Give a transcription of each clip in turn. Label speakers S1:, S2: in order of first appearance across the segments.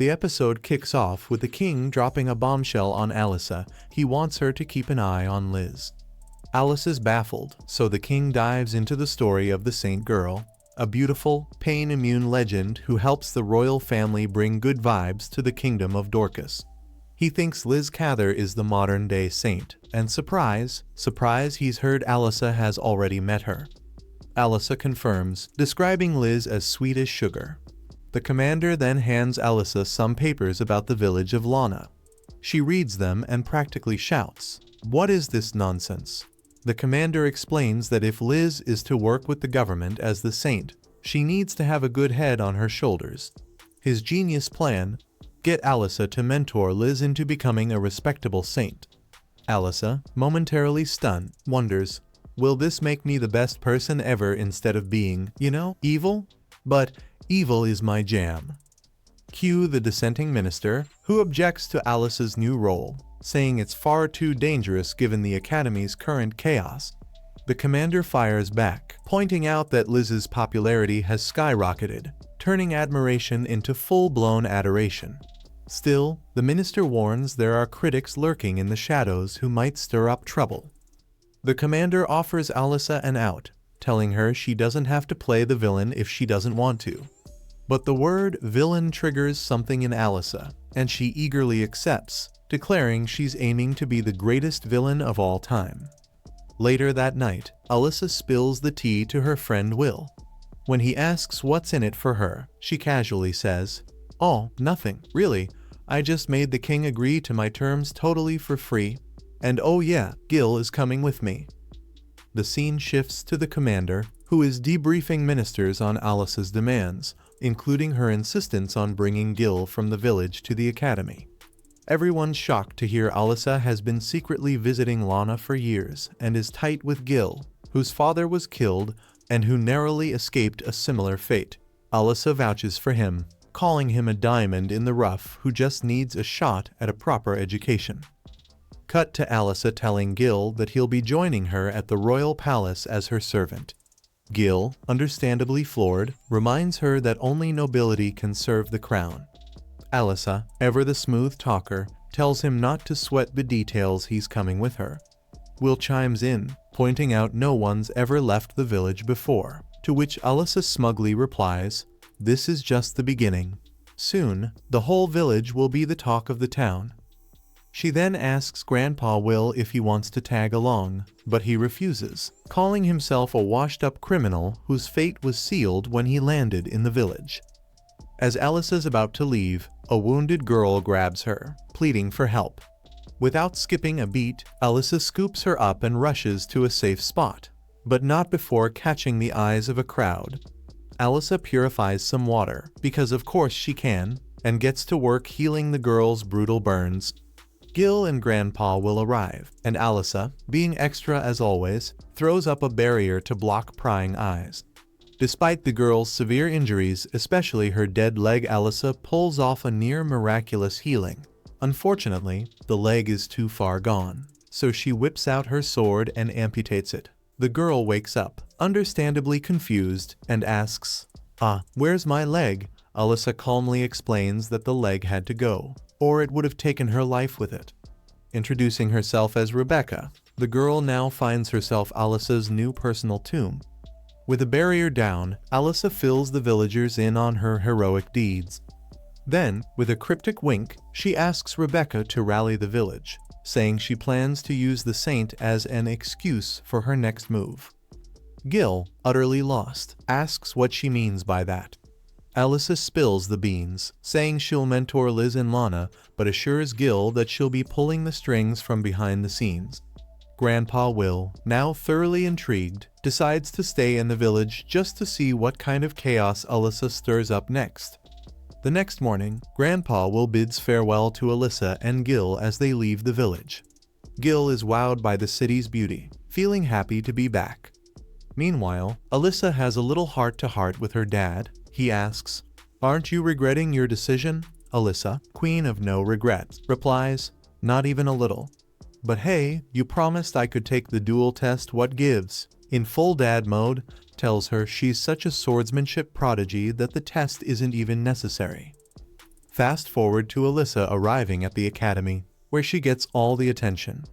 S1: The episode kicks off with the king dropping a bombshell on Alyssa. He wants her to keep an eye on Liz. Alice is baffled, so the king dives into the story of the Saint Girl, a beautiful, pain-immune legend who helps the royal family bring good vibes to the kingdom of Dorcas. He thinks Liz Cather is the modern-day saint, and surprise, he's heard Alyssa has already met her. Alyssa confirms, describing Liz as sweet as sugar. The commander then hands Alyssa some papers about the village of Lana. She reads them and practically shouts, "What is this nonsense?" The commander explains that if Liz is to work with the government as the saint, she needs to have a good head on her shoulders. His genius plan: get Alyssa to mentor Liz into becoming a respectable saint. Alyssa, momentarily stunned, wonders, will this make me the best person ever instead of being, evil? But evil is my jam. Cue the dissenting minister, who objects to Alice's new role, saying it's far too dangerous given the Academy's current chaos. The commander fires back, pointing out that Liz's popularity has skyrocketed, turning admiration into full-blown adoration. Still, the minister warns there are critics lurking in the shadows who might stir up trouble. The commander offers Alyssa an out, telling her she doesn't have to play the villain if she doesn't want to. But the word villain triggers something in Alyssa, and she eagerly accepts, declaring she's aiming to be the greatest villain of all time. Later that night, Alyssa spills the tea to her friend Will. When he asks what's in it for her, she casually says, "Oh, nothing, really. I just made the king agree to my terms totally for free. And oh yeah, Gil is coming with me." The scene shifts to the commander, who is debriefing ministers on Alyce's demands, including her insistence on bringing Gil from the village to the academy. Everyone's shocked to hear Alyssa has been secretly visiting Lana for years and is tight with Gil, whose father was killed and who narrowly escaped a similar fate. Alyssa vouches for him, calling him a diamond in the rough who just needs a shot at a proper education. Cut to Alyssa telling Gil that he'll be joining her at the royal palace as her servant. Gil, understandably floored, reminds her that only nobility can serve the crown. Alyssa, ever the smooth talker, tells him not to sweat the details, he's coming with her. Will chimes in, pointing out no one's ever left the village before, to which Alyssa smugly replies, "This is just the beginning. Soon, the whole village will be the talk of the town." She then asks Grandpa Will if he wants to tag along, but he refuses, calling himself a washed-up criminal whose fate was sealed when he landed in the village. As Alyssa's about to leave, a wounded girl grabs her, pleading for help. Without skipping a beat, Alyssa scoops her up and rushes to a safe spot, but not before catching the eyes of a crowd. Alyssa purifies some water, because of course she can, and gets to work healing the girl's brutal burns. Gil and Grandpa will arrive, and Alyssa, being extra as always, throws up a barrier to block prying eyes. Despite the girl's severe injuries, especially her dead leg, Alyssa pulls off a near-miraculous healing. Unfortunately, the leg is too far gone, so she whips out her sword and amputates it. The girl wakes up, understandably confused, and asks, "Where's my leg?" Alyssa calmly explains that the leg had to go, or it would have taken her life with it. Introducing herself as Rebecca, the girl now finds herself Alyssa's new personal tomb. With the barrier down, Alyssa fills the villagers in on her heroic deeds. Then, with a cryptic wink, she asks Rebecca to rally the village, saying she plans to use the saint as an excuse for her next move. Gil, utterly lost, asks what she means by that. Alyssa spills the beans, saying she'll mentor Liz and Lana, but assures Gil that she'll be pulling the strings from behind the scenes. Grandpa Will, now thoroughly intrigued, decides to stay in the village just to see what kind of chaos Alyssa stirs up next. The next morning, Grandpa Will bids farewell to Alyssa and Gil as they leave the village. Gil is wowed by the city's beauty, feeling happy to be back. Meanwhile, Alyssa has a little heart-to-heart with her dad. He asks, "Aren't you regretting your decision?" Alyssa, queen of no regrets, replies, "Not even a little. But hey, you promised I could take the duel test, what gives?" In full dad mode, tells her she's such a swordsmanship prodigy that the test isn't even necessary. Fast forward to Alyssa arriving at the academy, where she gets all the attention.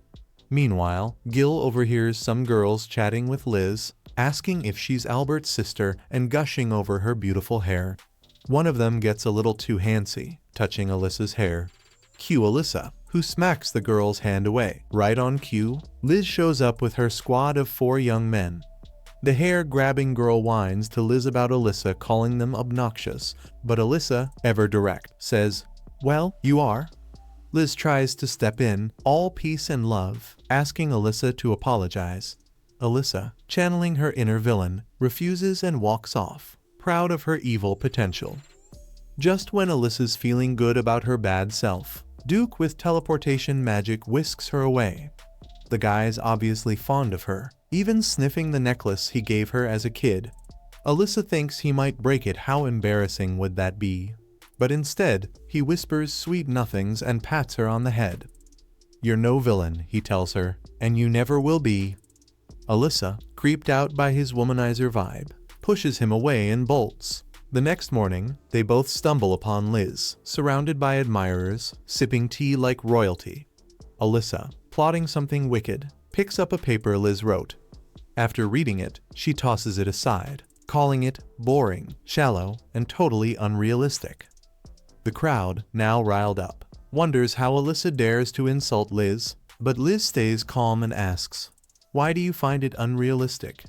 S1: Meanwhile, Gil overhears some girls chatting with Liz, asking if she's Albert's sister and gushing over her beautiful hair. One of them gets a little too handsy, touching Alyssa's hair. Cue Alyssa, who smacks the girl's hand away. Right on cue, Liz shows up with her squad of 4 young men. The hair-grabbing girl whines to Liz about Alyssa calling them obnoxious, but Alyssa, ever direct, says, "Well, you are." Liz tries to step in, all peace and love, asking Alyssa to apologize. Alyssa, channeling her inner villain, refuses and walks off, proud of her evil potential. Just when Alyssa's feeling good about her bad self, Duke with teleportation magic whisks her away. The guy's obviously fond of her, even sniffing the necklace he gave her as a kid. Alyssa thinks he might break it. How embarrassing would that be? But instead, he whispers sweet nothings and pats her on the head. "You're no villain," he tells her, "and you never will be." Alyssa, creeped out by his womanizer vibe, pushes him away and bolts. The next morning, they both stumble upon Liz, surrounded by admirers, sipping tea like royalty. Alyssa, plotting something wicked, picks up a paper Liz wrote. After reading it, she tosses it aside, calling it boring, shallow, and totally unrealistic. The crowd, now riled up, wonders how Alyssa dares to insult Liz, but Liz stays calm and asks, "Why do you find it unrealistic?"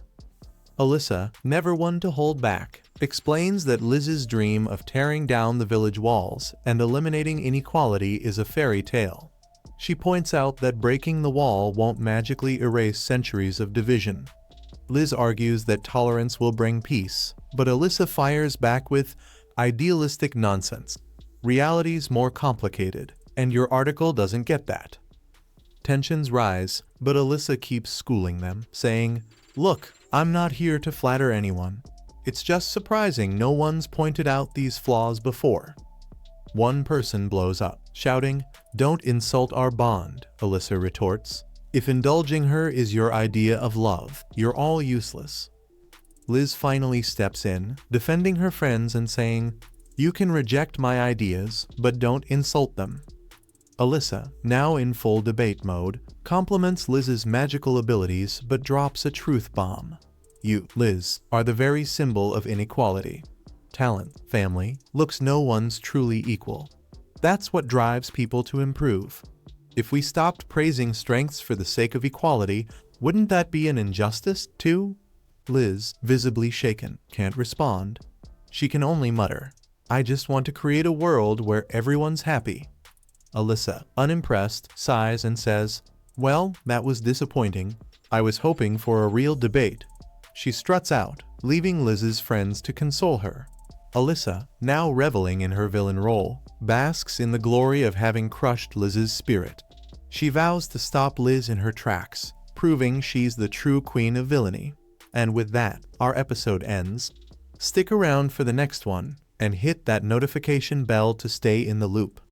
S1: Alyssa, never one to hold back, explains that Liz's dream of tearing down the village walls and eliminating inequality is a fairy tale. She points out that breaking the wall won't magically erase centuries of division. Liz argues that tolerance will bring peace, but Alyssa fires back with idealistic nonsense. Reality's more complicated, and your article doesn't get that. Tensions rise, but Alyssa keeps schooling them, saying, "Look, I'm not here to flatter anyone. It's just surprising no one's pointed out these flaws before." One person blows up, shouting, "Don't insult our bond," Alyssa retorts. "If indulging her is your idea of love, you're all useless." Liz finally steps in, defending her friends and saying, "You can reject my ideas, but don't insult them." Alyssa, now in full debate mode, compliments Liz's magical abilities but drops a truth bomb. "You, Liz, are the very symbol of inequality. Talent, family, looks no one's truly equal. That's what drives people to improve. If we stopped praising strengths for the sake of equality, wouldn't that be an injustice, too?" Liz, visibly shaken, can't respond. She can only mutter, "I just want to create a world where everyone's happy." Alyssa, unimpressed, sighs and says, "Well, that was disappointing. I was hoping for a real debate." She struts out, leaving Liz's friends to console her. Alyssa, now reveling in her villain role, basks in the glory of having crushed Liz's spirit. She vows to stop Liz in her tracks, proving she's the true queen of villainy. And with that, our episode ends. Stick around for the next one, and hit that notification bell to stay in the loop.